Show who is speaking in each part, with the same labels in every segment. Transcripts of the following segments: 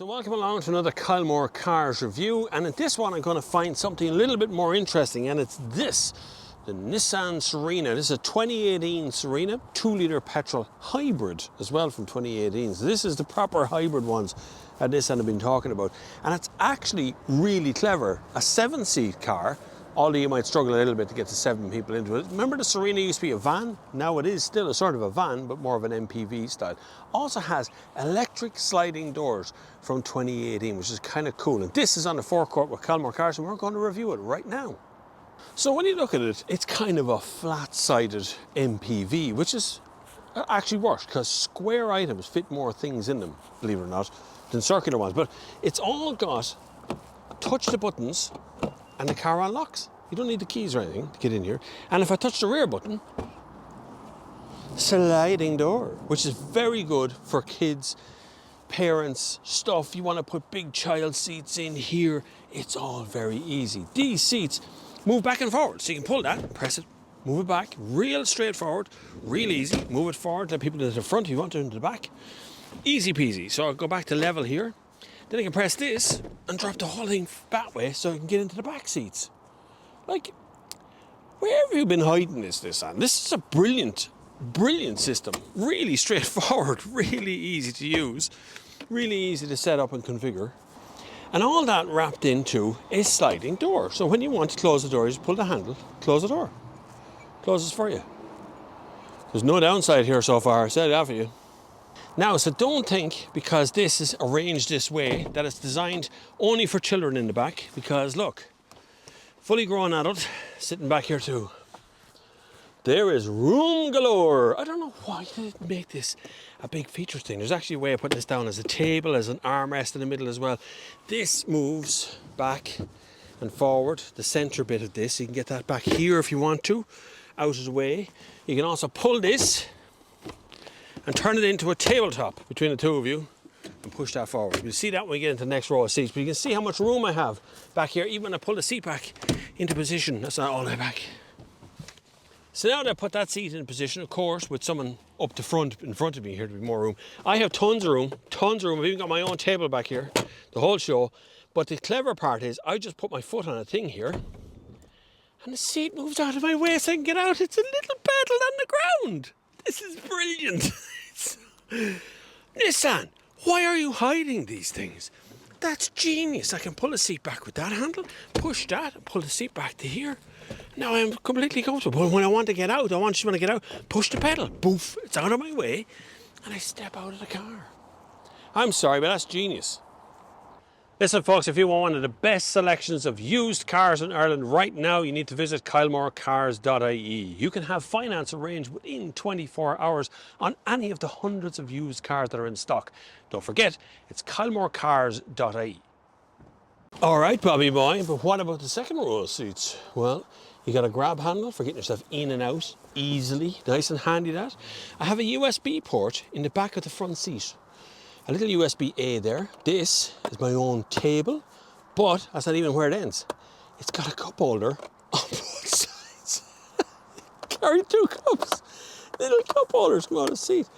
Speaker 1: So welcome along to another Kylemore Cars review, and in this one I'm going to find something a little bit more interesting, and it's this, the Nissan Serena. This is a 2018 Serena, 2-litre petrol hybrid as well from 2018. So this is the proper hybrid ones that Nissan have been talking about, and it's actually really clever. A 7-seat car, although you might struggle a little bit to get the 7 people into it. Remember the Serena used to be a van? Now it is still a sort of a van, but more of an MPV style. Also has electric sliding doors from 2018, which is kind of cool. And this is on the forecourt with Kylemore Cars, and we're going to review it right now. So when you look at it, it's kind of a flat-sided MPV, which is actually works because square items fit more things in them, believe it or not, than circular ones. But it's all got touch the buttons and the car unlocks. You don't need the keys or anything to get in here. And if I touch the rear button, sliding door, which is very good for kids, parents, stuff. You want to put big child seats in here. It's all very easy. These seats move back and forward. So you can pull that, press it, move it back. Real straightforward, real easy. Move it forward, let people to the front if you want to, into the back. Easy peasy. So I'll go back to level here. Then I can press this and drop the whole thing that way so I can get into the back seats. Like, where have you been hiding this on? This is a brilliant system. Really straightforward, really easy to use, really easy to set up and configure. And all that wrapped into a sliding door. So when you want to close the door, you just pull the handle, close the door. Closes for you. There's no downside here so far, I said that for you. Now, so don't think because this is arranged this way that it's designed only for children in the back, because look, fully grown adult sitting back here too. There is room galore. I don't know why they didn't make this a big feature thing. There's actually a way of putting this down as a table, as an armrest in the middle as well. This moves back and forward, the center bit of this. You can get that back here if you want to, out of the way. You can also pull this and turn it into a tabletop between the two of you and push that forward. You'll see that when we get into the next row of seats, but you can see how much room I have back here. Even when I pull the seat back into position, that's not all the way back. So now that I put that seat in position, of course, with someone up the front, in front of me here to be more room, I have tons of room. I've even got my own table back here, the whole show. But the clever part is I just put my foot on a thing here and the seat moves out of my way so I can get out. It's a little pedal on the ground. This is brilliant. Nissan, why are you hiding these things? That's genius. I can pull the seat back with that handle, push that, and pull the seat back to here. Now I'm completely comfortable. When I want to get out, push the pedal, boof, it's out of my way, and I step out of the car. I'm sorry, but that's genius. Listen, folks, if you want one of the best selections of used cars in Ireland right now, you need to visit kylemorecars.ie. You can have finance arranged within 24 hours on any of the hundreds of used cars that are in stock. Don't forget, it's kylemorecars.ie. All right, Bobby boy, but what about the second row of seats? Well, you got a grab handle for getting yourself in and out easily, nice and handy that. I have a USB port in the back of the front seat. A little USB-A there. This is my own table, but that's not even where it ends. It's got a cup holder on both sides. Carry 2 cups. Little cup holders come out of the seat.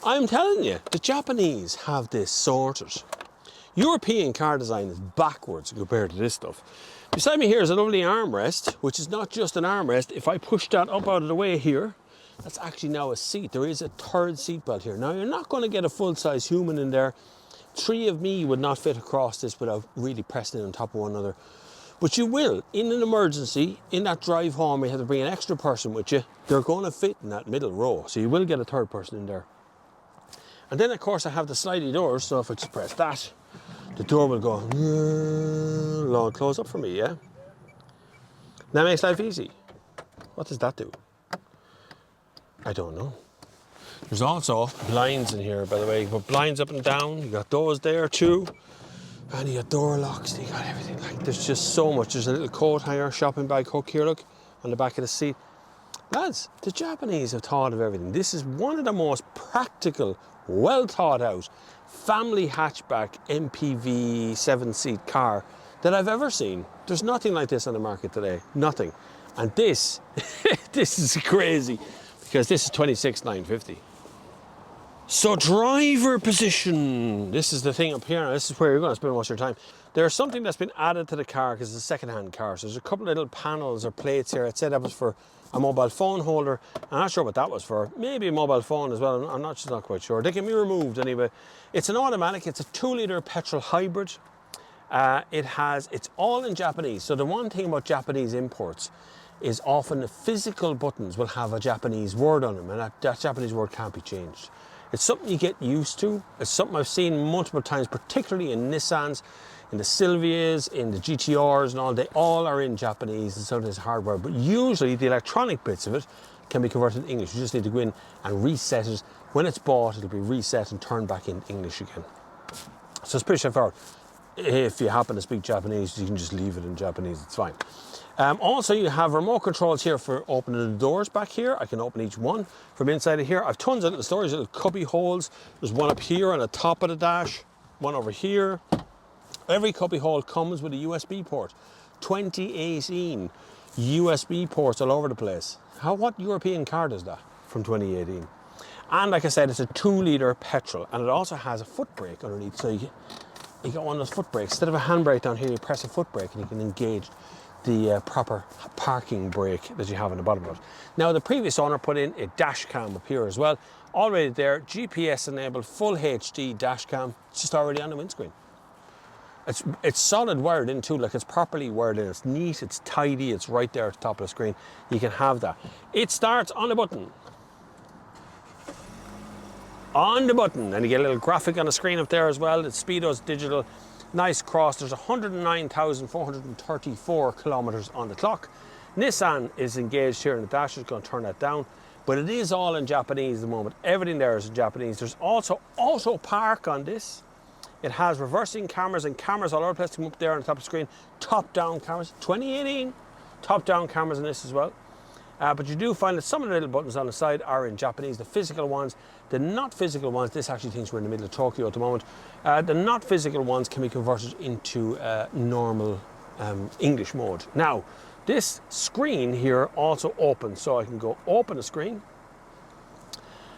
Speaker 1: I'm telling you, the Japanese have this sorted. European car design is backwards compared to this stuff. Beside me here is a lovely armrest, which is not just an armrest. If I push that up out of the way here, that's actually now a seat. There is a third seat belt here. Now, you're not going to get a full-size human in there. 3 of me would not fit across this without really pressing it on top of one another. But you will, in an emergency, in that drive home, where you have to bring an extra person with you, they're going to fit in that middle row. So you will get a third person in there. And then, of course, I have the sliding doors. So if I just press that, the door will go long close up for me, yeah? That makes life easy. What does that do? I don't know. There's also blinds in here, by the way. You put blinds up and down. You got those there too. And you got door locks. You got everything. Like, there's just so much. There's a little coat hanger, shopping bag hook here, look, on the back of the seat. Lads, the Japanese have thought of everything. This is one of the most practical, well thought out, family hatchback MPV 7-seat car that I've ever seen. There's nothing like this on the market today. Nothing. And this, this is crazy. Because this is 26,950. So driver position. This is the thing up here. This is where you're going to spend most of your time. There's something that's been added to the car because it's a second-hand car. So there's a couple of little panels or plates here. It said that was for a mobile phone holder. I'm not sure what that was for. Maybe a mobile phone as well. I'm not, just not quite sure. They can be removed anyway. It's an automatic. It's a 2-litre petrol hybrid. It's all in Japanese. So the one thing about Japanese imports is often the physical buttons will have a Japanese word on them, and that Japanese word can't be changed. It's something you get used to. It's something I've seen multiple times, particularly in Nissans, in the Silvias, in the GTRs and all. They all are in Japanese and sometimes hardware, but usually the electronic bits of it can be converted to English. You just need to go in and reset it. When it's bought, it'll be reset and turned back into English again. So it's pretty straightforward. If you happen to speak Japanese, you can just leave it in Japanese, it's fine. Also, you have remote controls here for opening the doors back here. I can open each one from inside of here. I've tons of little storage, little cubby holes. There's one up here on the top of the dash, one over here. Every cubby hole comes with a USB port. 2018 USB ports all over the place. What European car does that from 2018? And like I said, it's a 2-litre petrol, and it also has a foot brake underneath. So you got one of those foot brakes. Instead of a handbrake down here, you press a foot brake and you can engage the proper parking brake that you have in the bottom of it. Now, the previous owner put in a dash cam up here as well. Already there, GPS enabled, full HD dash cam. It's just already on the windscreen. It's solid wired in too, like it's properly wired in. It's neat, it's tidy, it's right there at the top of the screen. You can have that. It starts on the button. On the button, and you get a little graphic on the screen up there as well. It's Speedo's digital. Nice cross. There's 109,434 kilometers on the clock. Nissan is engaged here in the dash. It's going to turn that down, but it is all in Japanese at the moment. Everything there is in Japanese. There's also auto park on this. It has reversing cameras and cameras all over the place to come up there on the top of the screen. Top-down cameras, 2018. Top-down cameras in this as well. But you do find that some of the little buttons on the side are in Japanese, the physical ones. The not physical ones, this actually thinks we're in the middle of Tokyo at the moment. The not physical ones can be converted into normal English mode. Now, this screen here also opens, so I can go open the screen.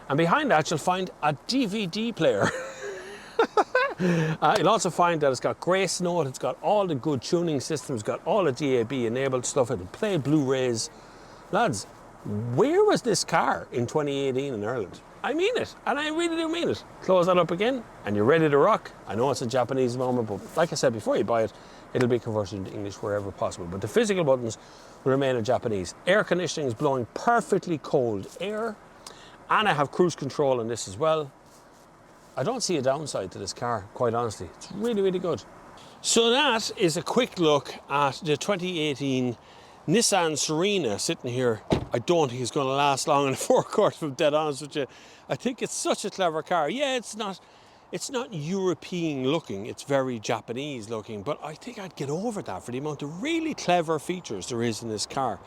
Speaker 1: And behind that, you'll find a DVD player. You'll also find that it's got Grace Note, it's got all the good tuning systems, got all the DAB enabled stuff, it'll play Blu-rays. Lads, where was this car in 2018 in Ireland? I mean it, and I really do mean it. Close that up again, and you're ready to rock. I know it's a Japanese moment, but like I said, before you buy it, it'll be converted into English wherever possible. But the physical buttons will remain in Japanese. Air conditioning is blowing perfectly cold air, and I have cruise control in this as well. I don't see a downside to this car, quite honestly. It's really, really good. So that is a quick look at the 2018 Nissan Serena sitting here. I don't think it's going to last long in the forecourt, if I'm dead honest with you. I think it's such a clever car. Yeah, it's not European looking, it's very Japanese looking, but I think I'd get over that for the amount of really clever features there is in this car.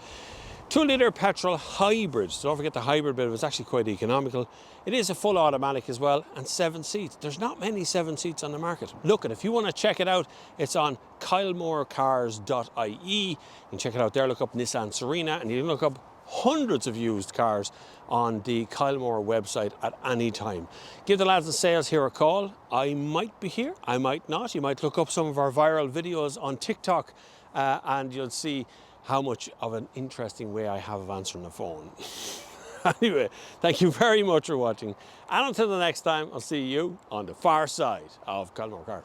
Speaker 1: 2-litre petrol hybrid, so don't forget the hybrid bit, it's actually quite economical. It is a full automatic as well, and 7 seats. There's not many 7 seats on the market. Look, if you want to check it out, it's on kylemorecars.ie. You can check it out there, look up Nissan Serena, and you can look up hundreds of used cars on the Kylemore website at any time. Give the lads in sales here a call. I might be here, I might not. You might look up some of our viral videos on TikTok and you'll see how much of an interesting way I have of answering the phone. Anyway, thank you very much for watching. And until the next time, I'll see you on the far side of Kylemore Cars.